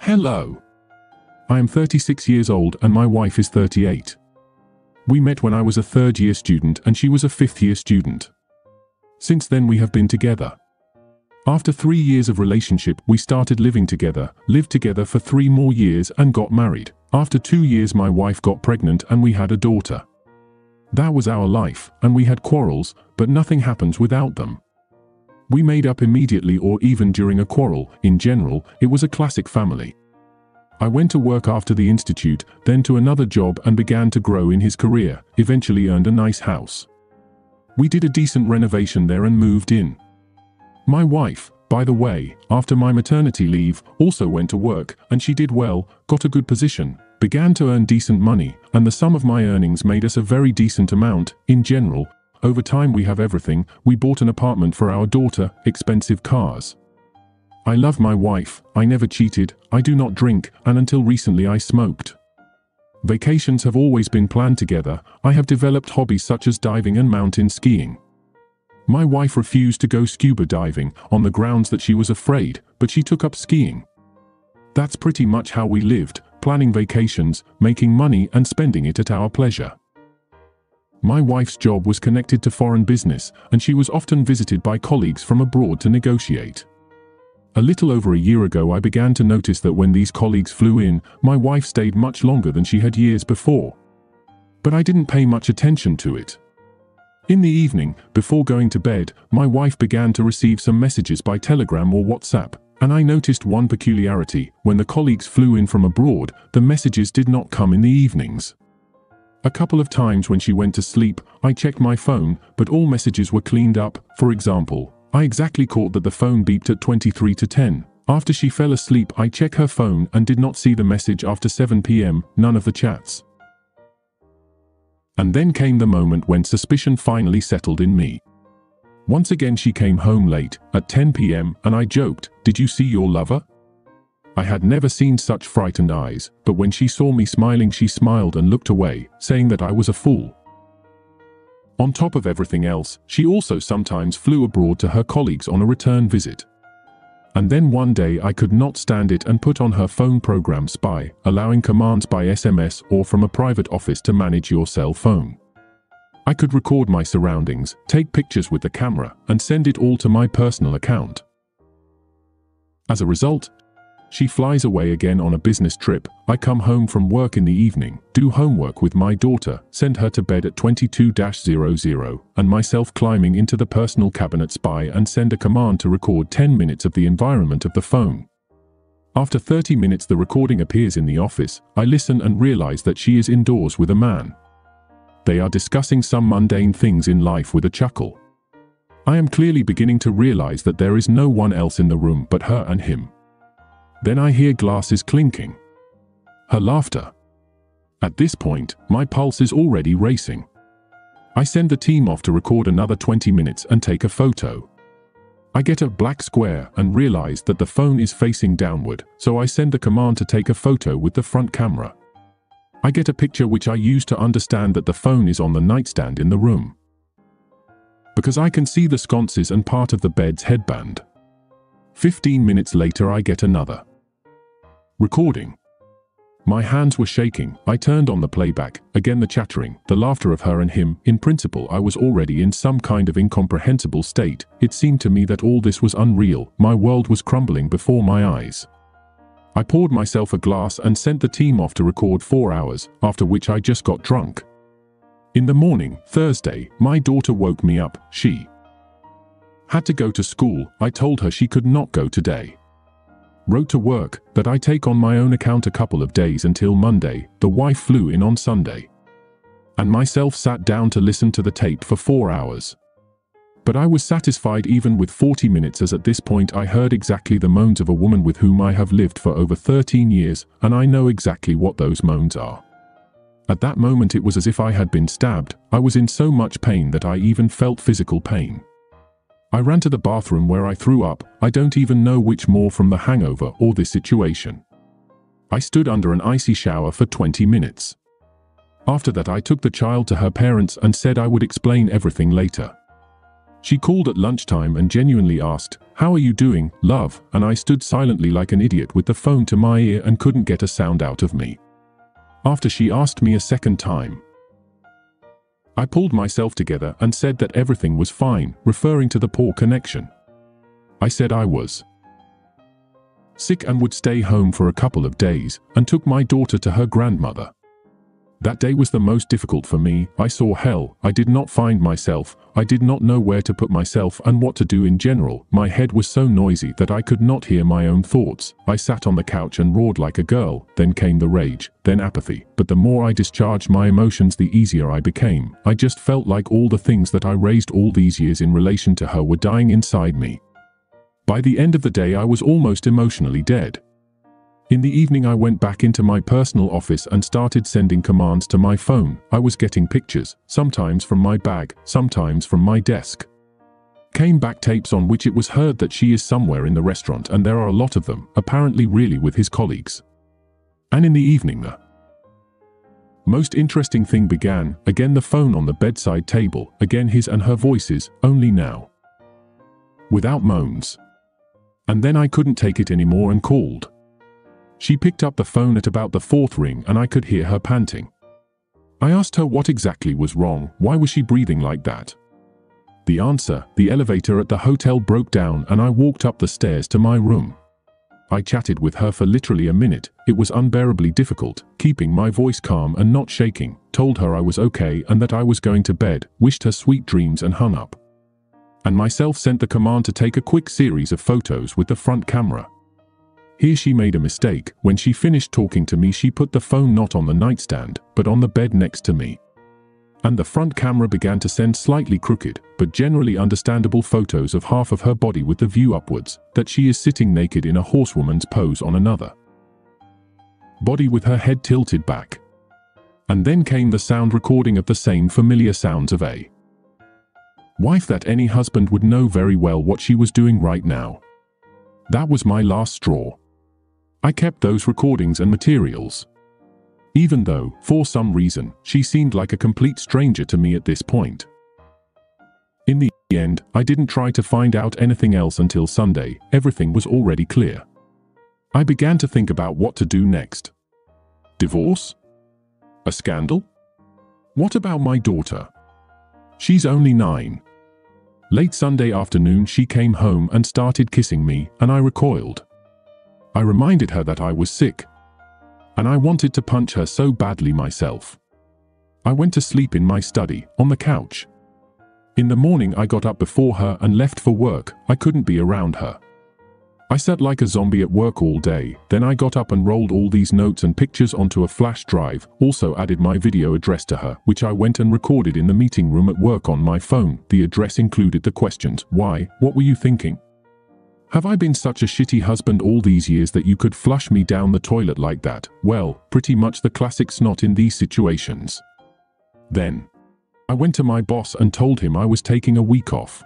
Hello. I am 36 years old and my wife is 38. We met when I was a third-year student and she was a fifth-year student. Since then we have been together. After 3 years of relationship, we started living together, lived together for 3 more years and got married. After 2 years my wife got pregnant and we had a daughter. That was our life, and we had quarrels, but nothing happens without them. We made up immediately or even during a quarrel. In general, it was a classic family. I went to work after the institute, then to another job and began to grow in his career, eventually earned a nice house. We did a decent renovation there and moved in. My wife, by the way, after my maternity leave, also went to work, and she did well, got a good position, began to earn decent money, and the sum of my earnings made us a very decent amount. In general, over time we have everything. We bought an apartment for our daughter, expensive cars. I love my wife, I never cheated, I do not drink, and until recently I smoked. Vacations have always been planned together. I have developed hobbies such as diving and mountain skiing. My wife refused to go scuba diving on the grounds that she was afraid, but she took up skiing. That's pretty much how we lived, planning vacations, making money and spending it at our pleasure. My wife's job was connected to foreign business, and she was often visited by colleagues from abroad to negotiate. A little over a year ago I began to notice that when these colleagues flew in, my wife stayed much longer than she had years before. But I didn't pay much attention to it. In the evening, before going to bed, my wife began to receive some messages by Telegram or WhatsApp, and I noticed one peculiarity: when the colleagues flew in from abroad, the messages did not come in the evenings. A couple of times when she went to sleep, I checked my phone, but all messages were cleaned up. For example, I exactly caught that the phone beeped at 23 to 10. After she fell asleep, I checked her phone and did not see the message after 7 p.m, none of the chats. And then came the moment when suspicion finally settled in me. Once again she came home late, at 10 p.m, and I joked, "Did you see your lover?" I had never seen such frightened eyes, but when she saw me smiling she smiled and looked away, saying that I was a fool. On top of everything else, she also sometimes flew abroad to her colleagues on a return visit. And then one day I could not stand it and put on her phone program Spy, allowing commands by SMS or from a private office to manage your cell phone. I could record my surroundings, take pictures with the camera, and send it all to my personal account. As a result, she flies away again on a business trip. I come home from work in the evening, do homework with my daughter, send her to bed at 22:00, and myself climbing into the personal cabinet Spy and send a command to record 10 minutes of the environment of the phone. After 30 minutes the recording appears in the office. I listen and realize that she is indoors with a man. They are discussing some mundane things in life with a chuckle. I am clearly beginning to realize that there is no one else in the room but her and him. Then I hear glasses clinking. Her laughter. At this point, my pulse is already racing. I send the team off to record another 20 minutes and take a photo. I get a black square and realize that the phone is facing downward, so I send the command to take a photo with the front camera. I get a picture which I use to understand that the phone is on the nightstand in the room, because I can see the sconces and part of the bed's headband. 15 minutes later I get another recording. My hands were shaking. I turned on the playback. Again the chattering, the laughter of her and him. In principle I was already in some kind of incomprehensible state. It seemed to me that all this was unreal. My world was crumbling before my eyes. I poured myself a glass and sent the team off to record 4 hours, after which I just got drunk. In the morning, Thursday, my daughter woke me up. She had to go to school. I told her she could not go today. Wrote to work that I take on my own account a couple of days until Monday. The wife flew in on Sunday, and myself sat down to listen to the tape for 4 hours. But I was satisfied even with 40 minutes, as at this point I heard exactly the moans of a woman with whom I have lived for over 13 years, and I know exactly what those moans are. At that moment it was as if I had been stabbed. I was in so much pain that I even felt physical pain. I ran to the bathroom where I threw up. I don't even know which more from the hangover or this situation. I stood under an icy shower for 20 minutes. After that I took the child to her parents and said I would explain everything later. She called at lunchtime and genuinely asked, "How are you doing, love?" and I stood silently like an idiot with the phone to my ear and couldn't get a sound out of me. After she asked me a second time, I pulled myself together and said that everything was fine, referring to the poor connection. I said I was sick and would stay home for a couple of days, and took my daughter to her grandmother. That day was the most difficult for me. I saw hell. I did not find myself. I did not know where to put myself and what to do in general. My head was so noisy that I could not hear my own thoughts. I sat on the couch and roared like a girl. Then came the rage, then apathy. But the more I discharged my emotions, the easier I became. I just felt like all the things that I raised all these years in relation to her were dying inside me. By the end of the day, I was almost emotionally dead. In the evening, I went back into my personal office and started sending commands to my phone. I was getting pictures, sometimes from my bag, sometimes from my desk. Came back tapes on which it was heard that she is somewhere in the restaurant, and there are a lot of them, apparently really with his colleagues. And in the evening, the most interesting thing began. Again the phone on the bedside table, again his and her voices, only now without moans. And then I couldn't take it anymore and called. She picked up the phone at about the fourth ring and I could hear her panting. I asked her what exactly was wrong. Why was she breathing like that? The answer: the elevator at the hotel broke down and I walked up the stairs to my room. I chatted with her for literally a minute. It was unbearably difficult, keeping my voice calm and not shaking. Told her I was okay and that I was going to bed, wished her sweet dreams and hung up. And myself sent the command to take a quick series of photos with the front camera. Here she made a mistake. When she finished talking to me, she put the phone not on the nightstand, but on the bed next to me. And the front camera began to send slightly crooked, but generally understandable photos of half of her body with the view upwards, that she is sitting naked in a horsewoman's pose on another body with her head tilted back. And then came the sound recording of the same familiar sounds of a wife that any husband would know very well what she was doing right now. That was my last straw. I kept those recordings and materials, even though, for some reason, she seemed like a complete stranger to me at this point. In the end, I didn't try to find out anything else until Sunday. Everything was already clear. I began to think about what to do next. Divorce? A scandal? What about my daughter? She's only 9. Late Sunday afternoon, she came home and started kissing me, and I recoiled. I reminded her that I was sick, and I wanted to punch her so badly myself. I went to sleep in my study, on the couch. In the morning, I got up before her and left for work. I couldn't be around her. I sat like a zombie at work all day. Then I got up and rolled all these notes and pictures onto a flash drive, also added my video address to her, which I went and recorded in the meeting room at work on my phone. The address included the questions: why, what were you thinking? Have I been such a shitty husband all these years that you could flush me down the toilet like that? Well, pretty much the classic snot in these situations. Then I went to my boss and told him I was taking a week off.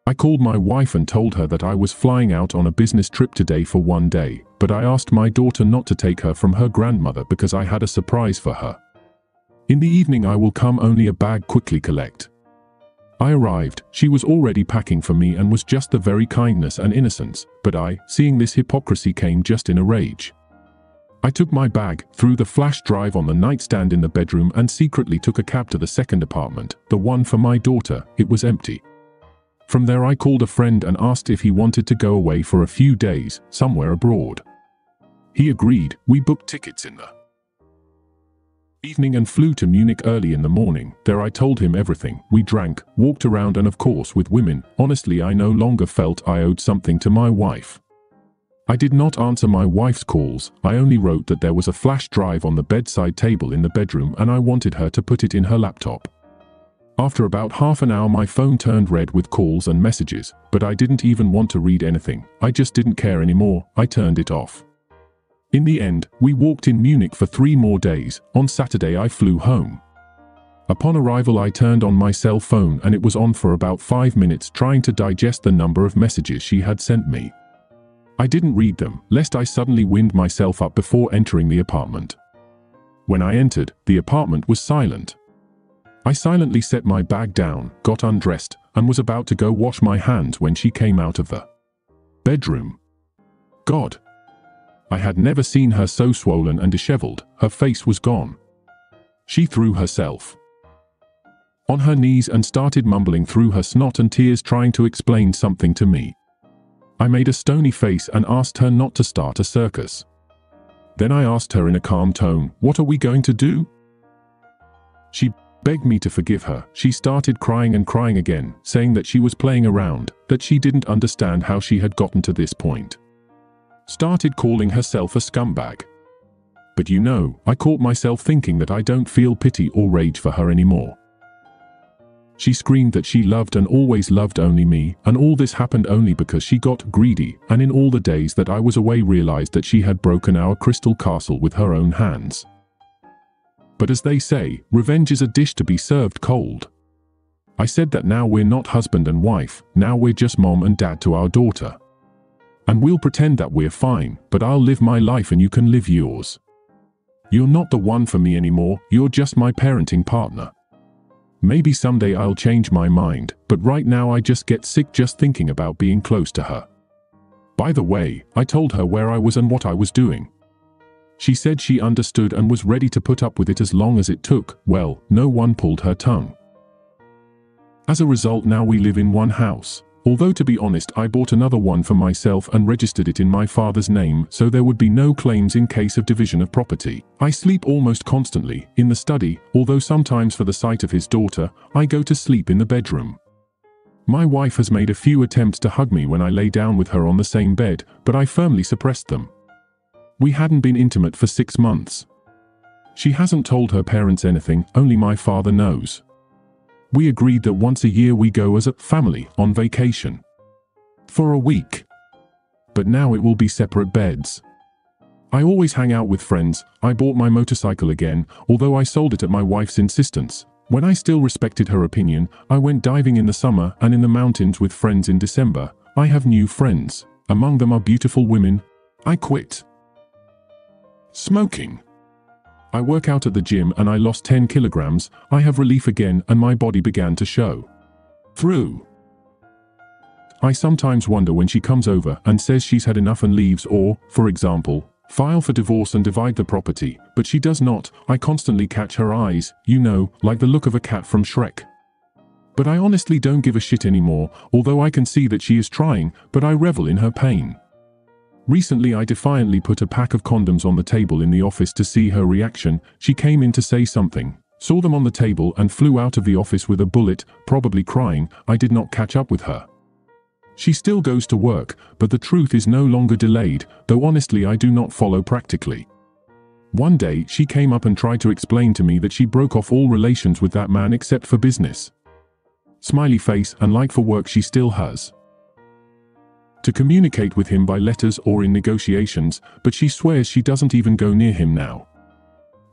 I called my wife and told her that I was flying out on a business trip today for 1 day, but I asked my daughter not to take her from her grandmother because I had a surprise for her. In the evening I will come, only a bag quickly collect. I arrived. She was already packing for me and was just the very kindness and innocence, but I, seeing this hypocrisy, came just in a rage. I took my bag, threw the flash drive on the nightstand in the bedroom and secretly took a cab to the second apartment, the one for my daughter. It was empty. From there I called a friend and asked if he wanted to go away for a few days, somewhere abroad. He agreed. We booked tickets in the evening and flew to Munich early in the morning. There I told him everything. We drank, walked around, and of course with women. Honestly, I no longer felt I owed something to my wife. I did not answer my wife's calls. I only wrote that there was a flash drive on the bedside table in the bedroom and I wanted her to put it in her laptop. After about half an hour my phone turned red with calls and messages, but I didn't even want to read anything. I just didn't care anymore. I turned it off. In the end, we walked in Munich for 3 more days. On Saturday I flew home. Upon arrival I turned on my cell phone and it was on for about 5 minutes, trying to digest the number of messages she had sent me. I didn't read them, lest I suddenly wind myself up before entering the apartment. When I entered, the apartment was silent. I silently set my bag down, got undressed, and was about to go wash my hands when she came out of the bedroom. God! I had never seen her so swollen and disheveled. Her face was gone. She threw herself on her knees and started mumbling through her snot and tears, trying to explain something to me. I made a stony face and asked her not to start a circus. Then I asked her in a calm tone, "What are we going to do?" She begged me to forgive her. She started crying and crying again, saying that she was playing around, that she didn't understand how she had gotten to this point. Started calling herself a scumbag. But you know, I caught myself thinking that I don't feel pity or rage for her anymore. She screamed that she loved and always loved only me, and all this happened only because she got greedy, and in all the days that I was away realized that she had broken our crystal castle with her own hands. But as they say, revenge is a dish to be served cold. I said that now we're not husband and wife, now we're just mom and dad to our daughter. And we'll pretend that we're fine, but I'll live my life and you can live yours. You're not the one for me anymore, you're just my parenting partner. Maybe someday I'll change my mind, but right now I just get sick just thinking about being close to her. By the way, I told her where I was and what I was doing. She said she understood and was ready to put up with it as long as it took. Well, no one pulled her tongue. As a result, now we live in one house. Although to be honest, I bought another one for myself and registered it in my father's name so there would be no claims in case of division of property. I sleep almost constantly in the study, although sometimes for the sight of his daughter, I go to sleep in the bedroom. My wife has made a few attempts to hug me when I lay down with her on the same bed, but I firmly suppressed them. We hadn't been intimate for 6 months. She hasn't told her parents anything, only my father knows. We agreed that once a year we go as a family on vacation. For a week. But now it will be separate beds. I always hang out with friends. I bought my motorcycle again, although I sold it at my wife's insistence. When I still respected her opinion, I went diving in the summer and in the mountains with friends in December. I have new friends. Among them are beautiful women. I quit smoking. I work out at the gym and I lost 10 kilograms, I have relief again and my body began to show through. I sometimes wonder when she comes over and says she's had enough and leaves or, for example, file for divorce and divide the property, but she does not. I constantly catch her eyes, you know, like the look of a cat from Shrek. But I honestly don't give a shit anymore, although I can see that she is trying, but I revel in her pain. Recently I defiantly put a pack of condoms on the table in the office to see her reaction. She came in to say something, saw them on the table and flew out of the office with a bullet, probably crying. I did not catch up with her. She still goes to work, but the truth is no longer delayed, though honestly I do not follow practically. One day she came up and tried to explain to me that she broke off all relations with that man except for business. Smiley face, and like for work she still has to communicate with him by letters or in negotiations, but she swears she doesn't even go near him now.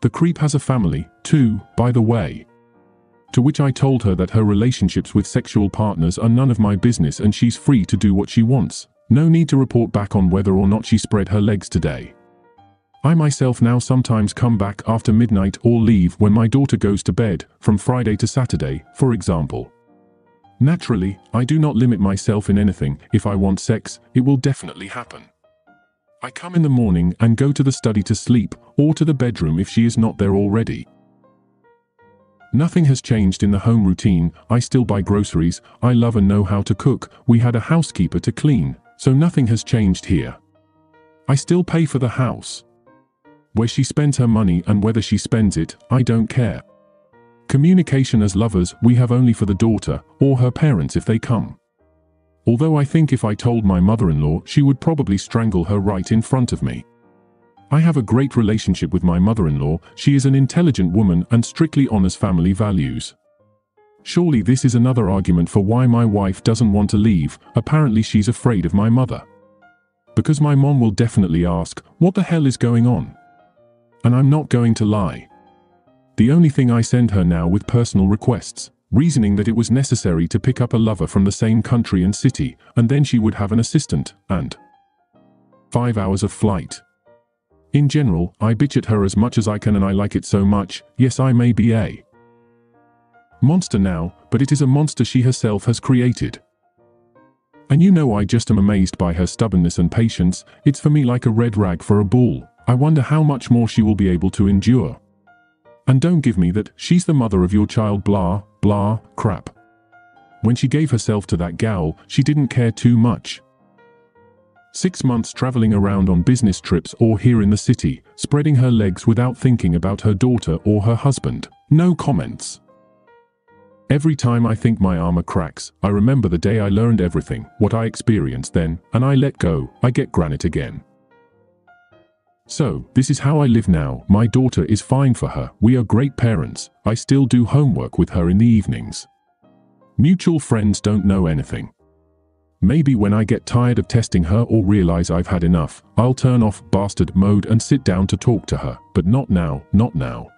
The creep has a family, too, by the way. To which I told her that her relationships with sexual partners are none of my business and she's free to do what she wants. No need to report back on whether or not she spread her legs today. I myself now sometimes come back after midnight or leave when my daughter goes to bed, from Friday to Saturday, for example. Naturally, I do not limit myself in anything. If I want sex, it will definitely happen. I come in the morning and go to the study to sleep, or to the bedroom if she is not there already. Nothing has changed in the home routine. I still buy groceries, I love and know how to cook, we had a housekeeper to clean, so nothing has changed here. I still pay for the house. Where she spends her money and whether she spends it, I don't care. Communication as lovers we have only for the daughter, or her parents if they come. Although I think if I told my mother-in-law she would probably strangle her right in front of me. I have a great relationship with my mother-in-law, she is an intelligent woman and strictly honors family values. Surely this is another argument for why my wife doesn't want to leave. Apparently she's afraid of my mother. Because my mom will definitely ask, what the hell is going on? And I'm not going to lie. The only thing I send her now with personal requests, reasoning that it was necessary to pick up a lover from the same country and city, and then she would have an assistant, and 5 hours of flight. In general, I bitch at her as much as I can and I like it so much. Yes, I may be a monster now, but it is a monster she herself has created. And you know I just am amazed by her stubbornness and patience. It's for me like a red rag for a bull. I wonder how much more she will be able to endure. And don't give me that she's the mother of your child blah, blah, crap. When she gave herself to that gal, she didn't care too much. 6 months traveling around on business trips or here in the city, spreading her legs without thinking about her daughter or her husband. No comments. Every time I think my armor cracks, I remember the day I learned everything, what I experienced then, and I let go, I get granite again. So, this is how I live now. My daughter is fine for her. We are great parents. I still do homework with her in the evenings. Mutual friends don't know anything. Maybe when I get tired of testing her or realize I've had enough, I'll turn off bastard mode and sit down to talk to her, but not now, not now.